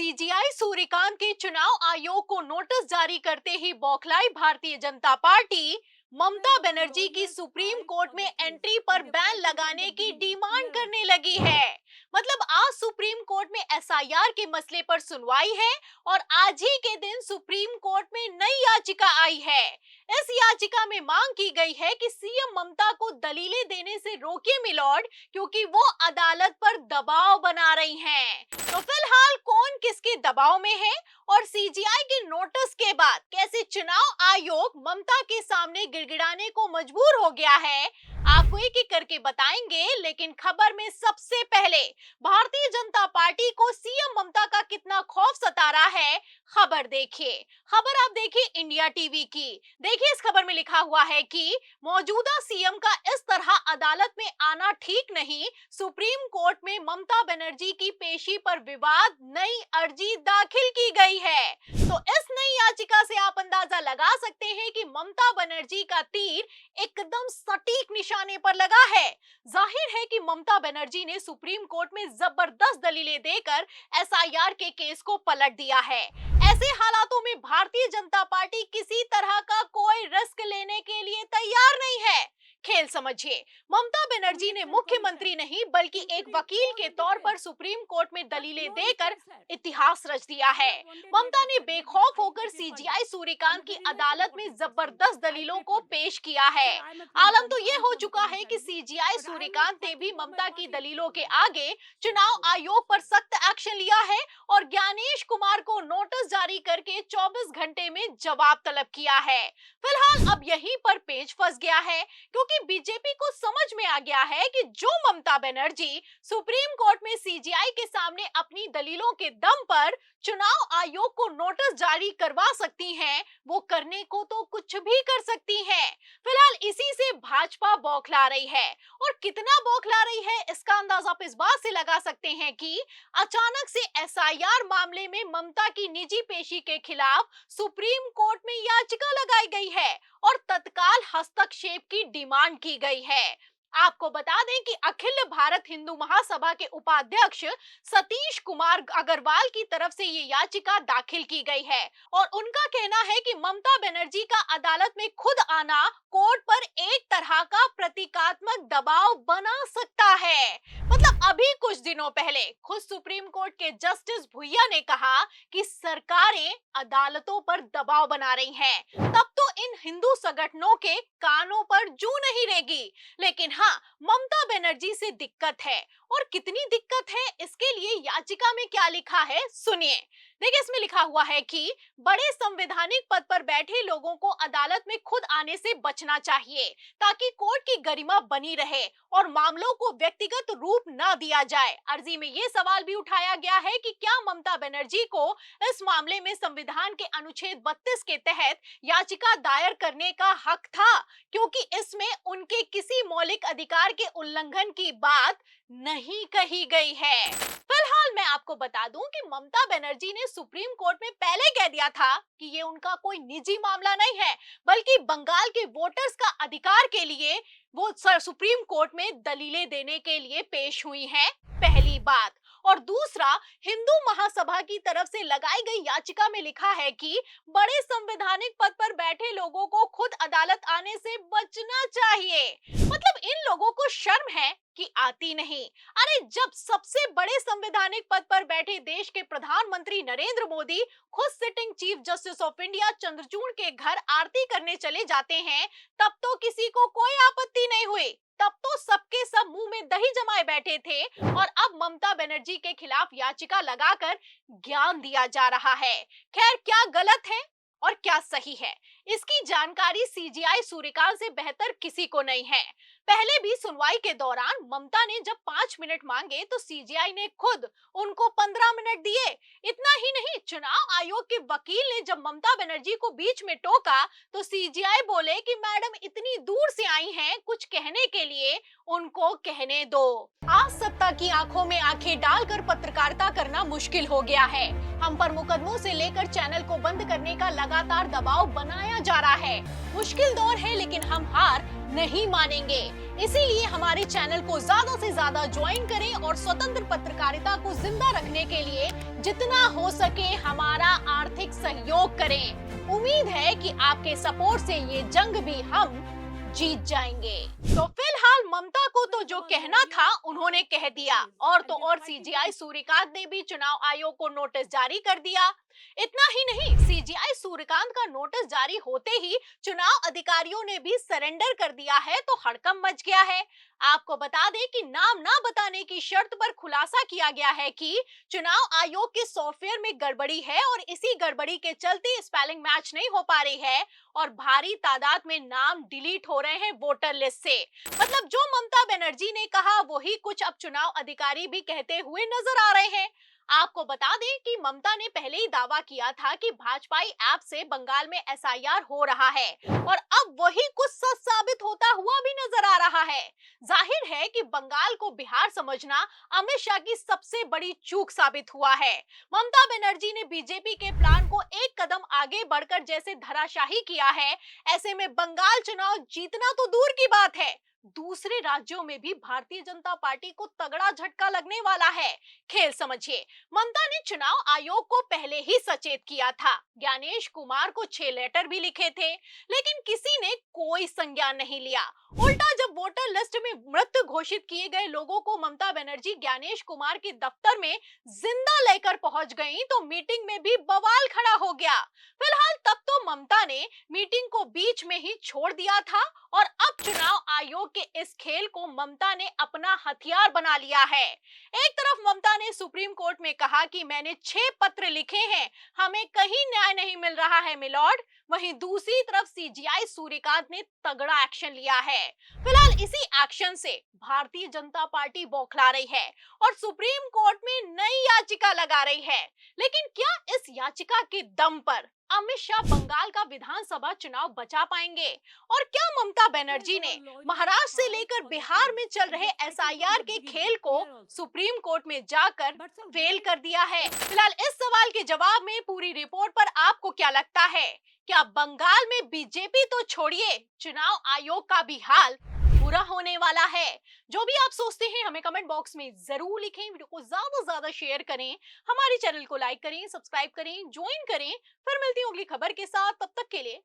CGI Suryakant के चुनाव आयोग को नोटिस जारी करते ही बौखलाई भारतीय जनता पार्टी ममता बनर्जी की सुप्रीम कोर्ट में एंट्री पर बैन लगाने की डिमांड करने लगी है। मतलब आज सुप्रीम कोर्ट में एसआईआर के मसले पर सुनवाई है और आज ही के दिन सुप्रीम कोर्ट में नई याचिका आई है। इस याचिका में मांग की गई है कि सीएम ममता को दलीलें देने से रोकिए मिलॉर्ड, क्योंकि वो अदालत पर दबाव बना रही हैं। तो फिलहाल कौन किसके दबाव में है और सीजीआई के नोटिस के बाद कैसे चुनाव आयोग ममता के सामने गिड़गिड़ाने को मजबूर हो गया है, आपको एक एक करके बताएंगे। लेकिन खबर में सबसे पहले भारतीय जनता पार्टी को सीएम ममता का कितना खौफ सता रहा है, खबर देखिए। खबर आप देखिए इंडिया टीवी की। देखिए इस खबर में लिखा हुआ है कि मौजूदा सीएम का इस तरह अदालत में आना ठीक नहीं, सुप्रीम कोर्ट में ममता बनर्जी की पेशी पर विवाद, नई अर्जी दाखिल की गई है। तो इस नई याचिका से आप अंदाजा लगा सकते हैं कि ममता बनर्जी का तीर एकदम सटीक निशाने पर लगा है। जाहिर है कि ममता बनर्जी ने सुप्रीम कोर्ट में जबरदस्त दलीलें देकर एसआईआर के केस को पलट दिया है। ऐसे हालातों में भारतीय जनता पार्टी किसी तरह का कोई रिस्क लेने के लिए तैयार नहीं है। खेल समझिए, ममता बनर्जी ने मुख्यमंत्री नहीं बल्कि एक वकील के तौर पर सुप्रीम कोर्ट में दलीलें देकर इतिहास रच दिया है। ममता ने बेखौफ होकर सीजीआई सूर्यकांत की अदालत में जबरदस्त दलीलों को पेश किया है। आलम तो ये हो चुका है कि सीजीआई सूर्यकांत ने भी ममता की दलीलों के आगे चुनाव आयोग पर सख्त एक्शन लिया है और ज्ञानेश कुमार को नोटिस जारी करके 24 घंटे में जवाब तलब किया है। फिलहाल अब यहीं पर पेच फंस गया है, क्योंकि बीजेपी को समझ में आ गया है कि जो ममता बनर्जी सुप्रीम कोर्ट में सीजीआई के सामने अपनी दलीलों के दम पर चुनाव आयोग को नोटिस जारी करवा सकती हैं, वो करने को तो कुछ भी कर सकती हैं। फिलहाल इसी से भाजपा बौखला रही है और कितना बौखला रही है इसका अंदाजा आप इस बात से लगा सकते हैं कि अचानक से एसआईआर मामले में ममता की निजी पेशी के खिलाफ सुप्रीम कोर्ट में याचिका लगाई गई है और तत्काल हस्तक्षेप की डिमांड की गई है। आपको बता दें कि अखिल भारत हिंदू महासभा के उपाध्यक्ष सतीश कुमार अग्रवाल की तरफ से ये याचिका दाखिल की गई है और उनका कहना है कि ममता बनर्जी का अदालत में खुद आना कोर्ट पर एक तरह का प्रतीकात्मक दबाव बना सकता है। मतलब अभी कुछ दिनों पहले खुद सुप्रीम कोर्ट के जस्टिस भुइया ने कहा कि सरकारें अदालतों पर दबाव बना रही हैं, तब तो इन हिंदू संगठनों के कानों पर जू नहीं रहेगी। लेकिन हाँ, ममता बनर्जी से दिक्कत है और कितनी दिक्कत है इसके लिए याचिका में क्या लिखा है सुनिए। देखिए इसमें लिखा हुआ है कि बड़े संवैधानिक पद पर बैठे लोगों को अदालत में खुद आने से बचना चाहिए ताकि कोर्ट की गरिमा बनी रहे और मामलों को व्यक्तिगत रूप न दिया जाए। अर्जी में ये सवाल भी उठाया गया है कि क्या ममता बनर्जी को इस मामले में संविधान के अनुच्छेद 32 के तहत याचिका दायर करने का हक था, क्योंकि इसमें उनके किसी मौलिक अधिकार के उल्लंघन की बात नहीं कही गई है। फिलहाल मैं आपको बता दूं कि ममता बनर्जी ने सुप्रीम कोर्ट में पहले कह दिया था कि ये उनका कोई निजी मामला नहीं है, बल्कि बंगाल के वोटर्स का अधिकार के लिए वो सुप्रीम कोर्ट में दलीलें देने के लिए पेश हुई हैं। पहली बात। और दूसरा, हिंदू महासभा की तरफ से लगाई गई याचिका में लिखा है कि बड़े संवैधानिक पद पर बैठे लोगों को खुद अदालत आने से बचना चाहिए। मतलब इन लोगों को शर्म है कि आती नहीं। अरे जब सबसे बड़े संवैधानिक पद पर बैठे देश के प्रधानमंत्री नरेंद्र मोदी खुद sitting chief justice of India Chandrachud के घर आरती करने चले जाते हैं, तब तो किसी को कोई आपत्ति नहीं हुई, तब तो सबके सब मुंह में दही जमाए बैठे थे। और अब ममता बनर्जी के खिलाफ याचिका लगाकर ज्ञान दिया जा रहा है। खैर, क्या गलत है और क्या सही है, इसकी जानकारी सीजीआई सूर्यकांत से बेहतर किसी को नहीं है। पहले भी सुनवाई के दौरान ममता ने जब 5 मिनट मांगे तो सीजीआई ने खुद उनको 15 मिनट दिए। इतना ही नहीं, चुनाव आयोग के वकील ने जब ममता बनर्जी को बीच में टोका तो सीजीआई बोले कि मैडम इतनी दूर से आई हैं, कुछ कहने के लिए उनको कहने दो। आज सत्ता की आंखों में आंखें डालकर पत्रकारिता करना मुश्किल हो गया है। हम पर मुकदमों से लेकर चैनल को बंद करने का लगातार दबाव बनाया जा रहा है। मुश्किल दौर है लेकिन हम हार नहीं मानेंगे। इसीलिए हमारे चैनल को ज्यादा से ज्यादा ज्वाइन करें और स्वतंत्र पत्रकारिता को जिंदा रखने के लिए जितना हो सके हमारा आर्थिक सहयोग करें। उम्मीद है कि आपके सपोर्ट से ये जंग भी हम जीत जाएंगे। तो फिलहाल ममता को तो जो कहना था उन्होंने कह दिया, और तो और सीजीआई सूर्यकांत ने भी चुनाव आयोग को नोटिस जारी कर दिया। इतना ही नहीं, सीजीआई सूर्यकांत का नोटिस जारी होते ही चुनाव अधिकारियों ने भी सरेंडर कर दिया है, तो हड़कंप मच गया है। आपको बता दें कि नाम ना बताने की शर्त पर खुलासा किया गया है कि चुनाव आयोग के सॉफ्टवेयर में गड़बड़ी है और इसी गड़बड़ी के चलते स्पेलिंग मैच नहीं हो पा रही है और भारी तादाद में नाम डिलीट हो रहे हैं वोटर लिस्ट से। मतलब जो ममता बनर्जी ने कहा वही कुछ अब चुनाव अधिकारी भी कहते हुए नजर आ रहे हैं। आपको बता दें कि ममता ने पहले ही दावा किया था कि भाजपाई ऐप से बंगाल में एसआईआर हो रहा है और अब वही कुछ सच साबित होता हुआ भी नजर आ रहा है। जाहिर है कि बंगाल को बिहार समझना अमित शाह की सबसे बड़ी चूक साबित हुआ है। ममता बनर्जी ने बीजेपी के प्लान को एक कदम आगे बढ़कर जैसे धराशाही किया है, ऐसे में बंगाल चुनाव जीतना तो दूर की बात है, दूसरे राज्यों में भी भारतीय जनता पार्टी को तगड़ा झटका लगने वाला है। खेल समझिए, ममता ने चुनाव आयोग को पहले ही सचेत किया था, ज्ञानेश कुमार को 6 लेटर भी लिखे थे, लेकिन किसी ने कोई संज्ञान नहीं लिया। उल्टा जब वोटर लिस्ट में मृत घोषित किए गए लोगों को ममता बनर्जी ज्ञानेश कुमार के दफ्तर में जिंदा लेकर पहुंच गईं, तो मीटिंग में भी बवाल खड़ा हो गया। फिलहाल तब तो ममता ने मीटिंग को बीच में ही छोड़ दिया था और अब चुनाव आयोग के इस खेल को ममता ने अपना हथियार बना लिया है। एक तरफ ममता ने सुप्रीम कोर्ट में कहा कि मैंने 6 पत्र लिखे हैं, हमें कहीं न्याय नहीं मिल रहा है मिलॉर्ड, वहीं दूसरी तरफ सीजीआई सूर्यकांत ने तगड़ा एक्शन लिया है। फिलहाल इसी एक्शन से भारतीय जनता पार्टी बौखला रही है और सुप्रीम कोर्ट में नई याचिका लगा रही है। लेकिन क्या इस याचिका के दम पर अमित शाह बंगाल का विधानसभा चुनाव बचा पाएंगे? और क्या ममता बनर्जी ने महाराष्ट्र से लेकर बिहार में चल रहे एसआईआर के खेल को सुप्रीम कोर्ट में जाकर फेल कर दिया है? फिलहाल इस सवाल के जवाब में पूरी रिपोर्ट पर आपको क्या लगता है? क्या बंगाल में बीजेपी तो छोड़िए, चुनाव आयोग का भी हाल बुरा होने वाला है? जो भी आप सोचते हैं हमें कमेंट बॉक्स में जरूर लिखें। वीडियो को ज्यादा से ज्यादा शेयर करें, हमारे चैनल को लाइक करें, सब्सक्राइब करें, ज्वाइन करें। फिर मिलती हूँ अगली खबर के साथ, तब तक के लिए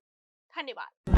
धन्यवाद।